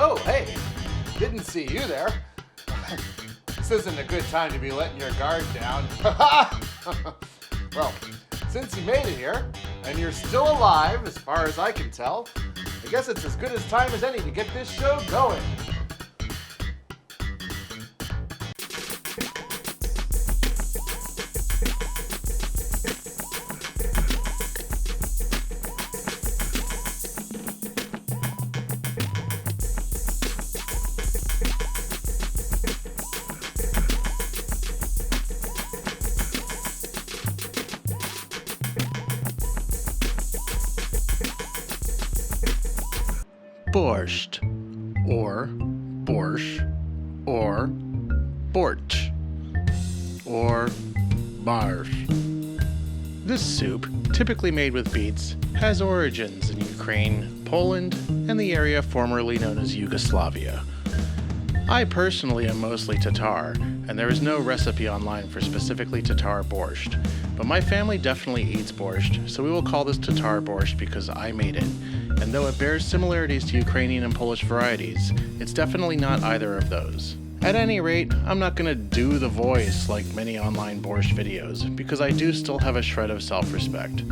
Oh, hey, didn't see you there. This isn't a good time to be letting your guard down. Well, since you made it here, and you're still alive as far as I can tell, I guess it's as good a time as any to get this show going. Borscht, or borscht, or borch, or barsh. This soup, typically made with beets, has origins in Ukraine, Poland, and the area formerly known as Yugoslavia. I personally am mostly Tatar, and there is no recipe online for specifically Tatar Borscht, but my family definitely eats borscht, so we will call this Tatar Borscht because I made it. And though it bears similarities to Ukrainian and Polish varieties, it's definitely not either of those. At any rate, I'm not going to do the voice like many online borscht videos, because I do still have a shred of self-respect.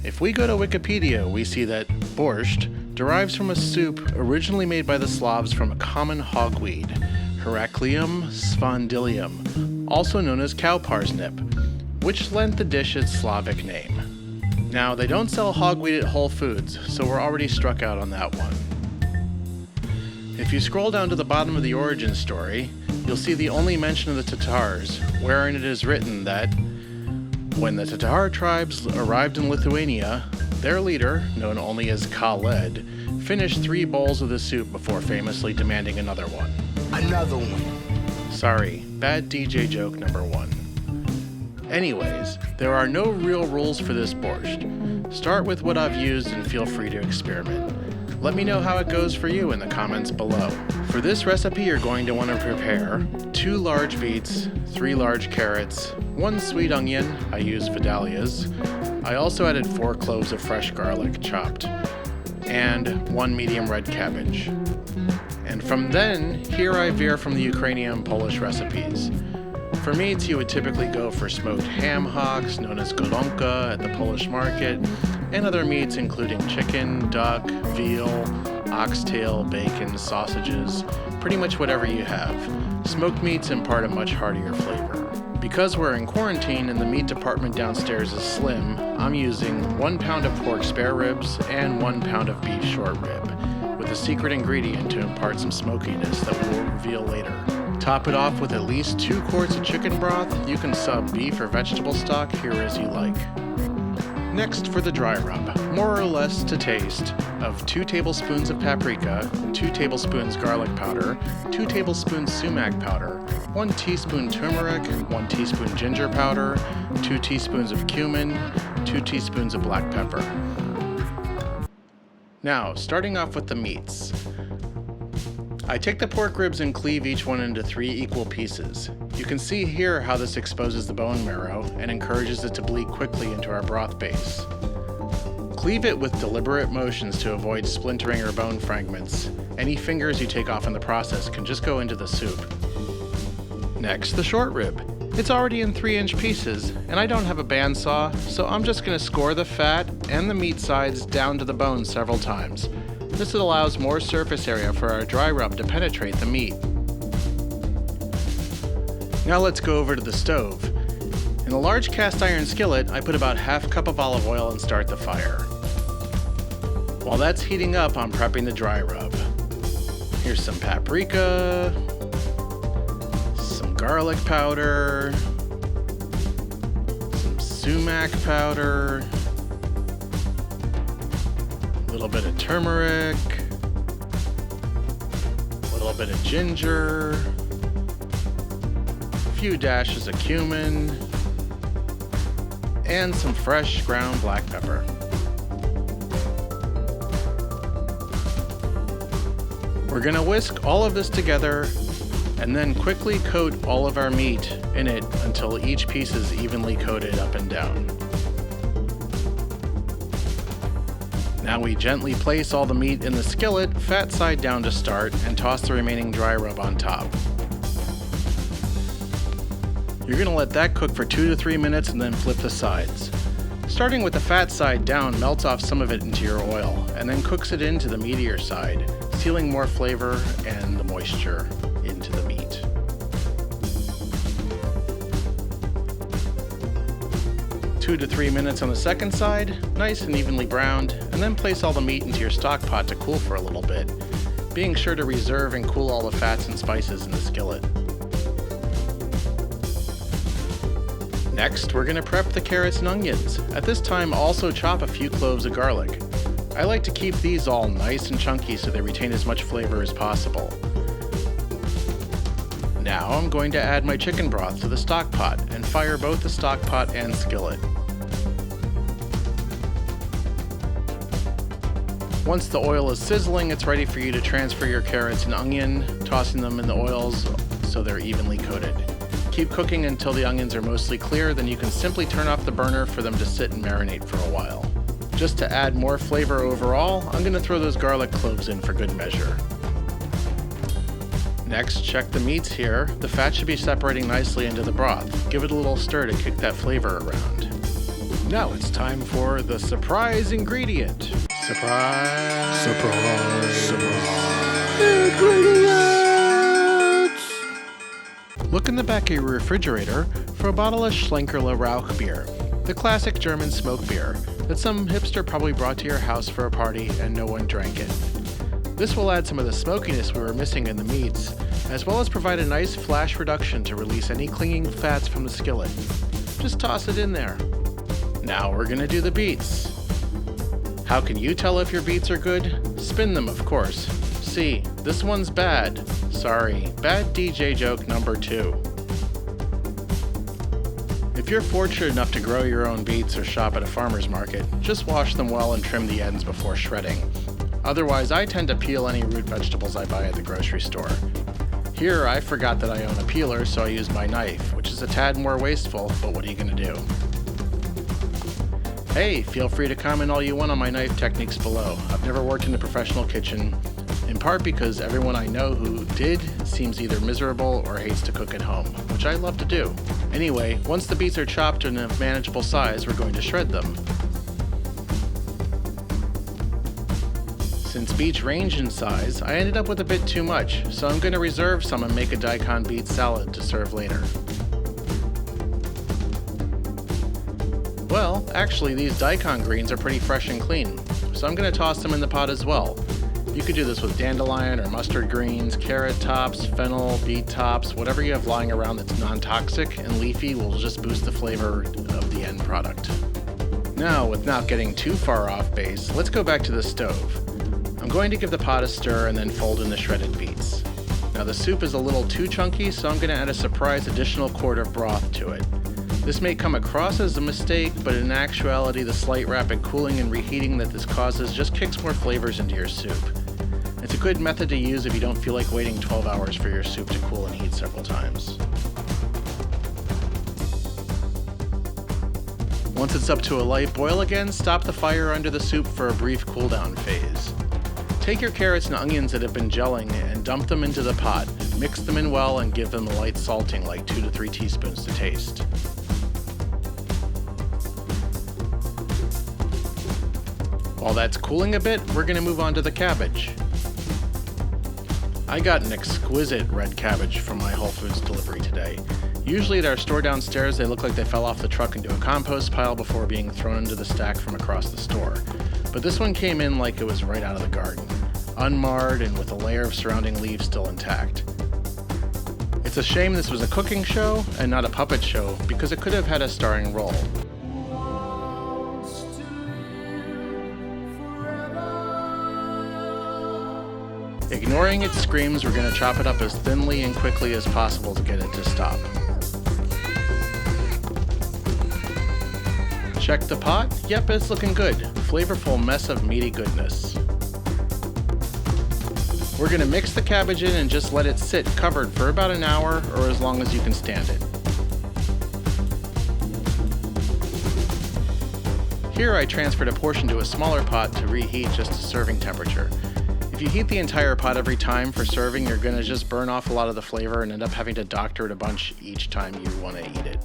If we go to Wikipedia, we see that borscht derives from a soup originally made by the Slavs from a common hogweed, Heracleum spondylum, also known as cow parsnip, which lent the dish its Slavic name. Now, they don't sell hogweed at Whole Foods, so we're already struck out on that one. If you scroll down to the bottom of the origin story, you'll see the only mention of the Tatars, wherein it is written that when the Tatar tribes arrived in Lithuania, their leader, known only as Khaled, finished 3 bowls of the soup before famously demanding another one. Another one. Sorry, bad DJ joke number 1. Anyways, there are no real rules for this borscht. Start with what I've used and feel free to experiment. Let me know how it goes for you in the comments below. For this recipe, you're going to want to prepare 2 large beets, 3 large carrots, 1 sweet onion, I used Vidalias. I also added 4 cloves of fresh garlic chopped, and 1 medium red cabbage. And from then, here I veer from the Ukrainian and Polish recipes. For meats, you would typically go for smoked ham hocks, known as Golonka at the Polish market, and other meats including chicken, duck, veal, oxtail, bacon, sausages, pretty much whatever you have. Smoked meats impart a much heartier flavor. Because we're in quarantine and the meat department downstairs is slim, I'm using 1 pound of pork spare ribs and 1 pound of beef short rib, with a secret ingredient to impart some smokiness that we will reveal later. Top it off with at least 2 quarts of chicken broth. You can sub beef or vegetable stock here as you like. Next, for the dry rub, more or less to taste, of 2 tablespoons of paprika, 2 tablespoons garlic powder, 2 tablespoons sumac powder, 1 teaspoon turmeric, 1 teaspoon ginger powder, 2 teaspoons of cumin, 2 teaspoons of black pepper. Now, starting off with the meats. I take the pork ribs and cleave each one into 3 equal pieces. You can see here how this exposes the bone marrow and encourages it to bleed quickly into our broth base. Cleave it with deliberate motions to avoid splintering or bone fragments. Any fingers you take off in the process can just go into the soup. Next, the short rib. It's already in 3-inch pieces, and I don't have a bandsaw, so I'm just going to score the fat and the meat sides down to the bone several times. This allows more surface area for our dry rub to penetrate the meat. Now let's go over to the stove. In a large cast iron skillet, I put about ½ cup of olive oil and start the fire. While that's heating up, I'm prepping the dry rub. Here's some paprika, some garlic powder, some sumac powder, a little bit of turmeric, a little bit of ginger, a few dashes of cumin, and some fresh ground black pepper. We're gonna whisk all of this together and then quickly coat all of our meat in it until each piece is evenly coated up and down. Now we gently place all the meat in the skillet, fat side down to start, and toss the remaining dry rub on top. You're going to let that cook for 2 to 3 minutes and then flip the sides. Starting with the fat side down melts off some of it into your oil, and then cooks it into the meatier side, sealing more flavor and the moisture into the meat. Two to 3 minutes on the second side, nice and evenly browned, and then place all the meat into your stock pot to cool for a little bit, being sure to reserve and cool all the fats and spices in the skillet. Next, we're going to prep the carrots and onions. At this time, also chop a few cloves of garlic. I like to keep these all nice and chunky so they retain as much flavor as possible. Now I'm going to add my chicken broth to the stock pot and fire both the stock pot and skillet. Once the oil is sizzling, it's ready for you to transfer your carrots and onion, tossing them in the oils so they're evenly coated. Keep cooking until the onions are mostly clear, then you can simply turn off the burner for them to sit and marinate for a while. Just to add more flavor overall, I'm going to throw those garlic cloves in for good measure. Next, check the meats here. The fat should be separating nicely into the broth. Give it a little stir to kick that flavor around. Now it's time for the surprise ingredient. Surprise! Surprise! Surprise! Ingredients! Look in the back of your refrigerator for a bottle of Schlenkerla Rauch beer, the classic German smoke beer that some hipster probably brought to your house for a party and no one drank it. This will add some of the smokiness we were missing in the meats, as well as provide a nice flash reduction to release any clinging fats from the skillet. Just toss it in there. Now we're going to do the beets. How can you tell if your beets are good? Spin them, of course. See, this one's bad. Sorry, bad DJ joke number 2. If you're fortunate enough to grow your own beets or shop at a farmer's market, just wash them well and trim the ends before shredding. Otherwise, I tend to peel any root vegetables I buy at the grocery store. Here, I forgot that I own a peeler, so I used my knife, which is a tad more wasteful, but what are you going to do? Hey, feel free to comment all you want on my knife techniques below. I've never worked in a professional kitchen, in part because everyone I know who did seems either miserable or hates to cook at home, which I love to do. Anyway, once the beets are chopped in a manageable size, we're going to shred them. Since beets range in size, I ended up with a bit too much, so I'm going to reserve some and make a daikon beet salad to serve later. Well, actually these daikon greens are pretty fresh and clean, so I'm going to toss them in the pot as well. You could do this with dandelion or mustard greens, carrot tops, fennel, beet tops, whatever you have lying around that's non-toxic and leafy will just boost the flavor of the end product. Now, without getting too far off base, let's go back to the stove. I'm going to give the pot a stir and then fold in the shredded beets. Now the soup is a little too chunky, so I'm going to add a surprise additional quart of broth to it. This may come across as a mistake, but in actuality the slight rapid cooling and reheating that this causes just kicks more flavors into your soup. It's a good method to use if you don't feel like waiting 12 hours for your soup to cool and heat several times. Once it's up to a light boil again, stop the fire under the soup for a brief cool down phase. Take your carrots and onions that have been gelling and dump them into the pot. Mix them in well and give them a light salting like 2 to 3 teaspoons to taste. While that's cooling a bit, we're going to move on to the cabbage. I got an exquisite red cabbage from my Whole Foods delivery today. Usually at our store downstairs, they look like they fell off the truck into a compost pile before being thrown into the stack from across the store. But this one came in like it was right out of the garden, unmarred and with a layer of surrounding leaves still intact. It's a shame this was a cooking show and not a puppet show because it could have had a starring role. Ignoring its screams, we're going to chop it up as thinly and quickly as possible to get it to stop. Check the pot. Yep, it's looking good. Flavorful mess of meaty goodness. We're going to mix the cabbage in and just let it sit covered for about an hour or as long as you can stand it. Here I transferred a portion to a smaller pot to reheat just to serving temperature. If you heat the entire pot every time for serving, you're gonna just burn off a lot of the flavor and end up having to doctor it a bunch each time you wanna eat it.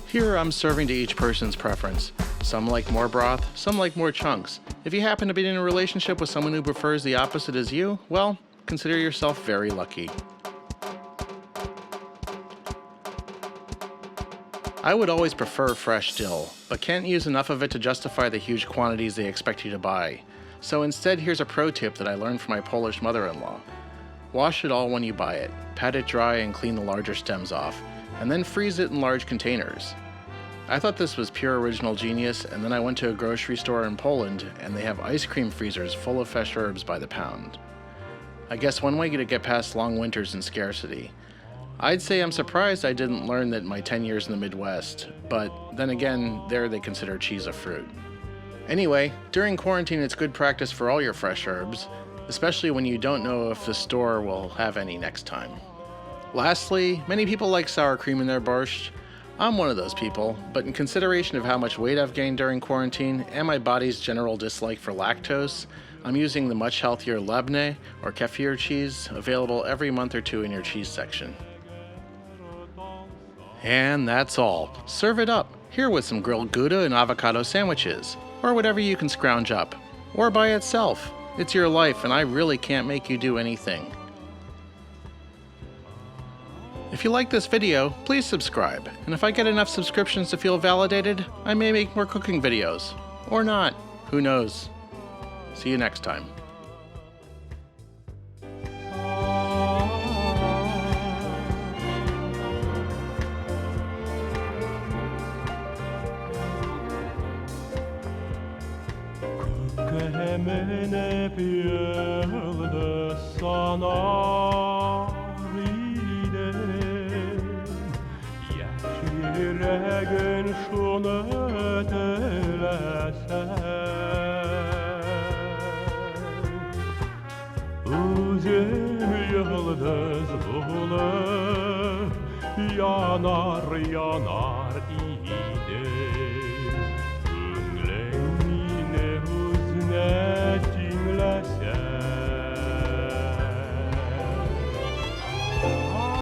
Here I'm serving to each person's preference. Some like more broth, some like more chunks. If you happen to be in a relationship with someone who prefers the opposite as you, well, consider yourself very lucky. I would always prefer fresh dill, but can't use enough of it to justify the huge quantities they expect you to buy. So instead, here's a pro tip that I learned from my Polish mother-in-law. Wash it all when you buy it, pat it dry and clean the larger stems off, and then freeze it in large containers. I thought this was pure original genius, and then I went to a grocery store in Poland and they have ice cream freezers full of fresh herbs by the pound. I guess one way to get past long winters and scarcity. I'd say I'm surprised I didn't learn that in my 10 years in the Midwest, but then again, there they consider cheese a fruit. Anyway, during quarantine it's good practice for all your fresh herbs, especially when you don't know if the store will have any next time. Lastly, many people like sour cream in their borscht. I'm one of those people, but in consideration of how much weight I've gained during quarantine and my body's general dislike for lactose, I'm using the much healthier labne or kefir cheese, available every month or two in your cheese section. And that's all. Serve it up, here with some grilled Gouda and avocado sandwiches, or whatever you can scrounge up, or by itself. It's your life and I really can't make you do anything. If you like this video, please subscribe, and if I get enough subscriptions to feel validated, I may make more cooking videos. Or not. Who knows? See you next time. Yüreğin şunu ötelesen Üzüm yıldız bulup yanar yanar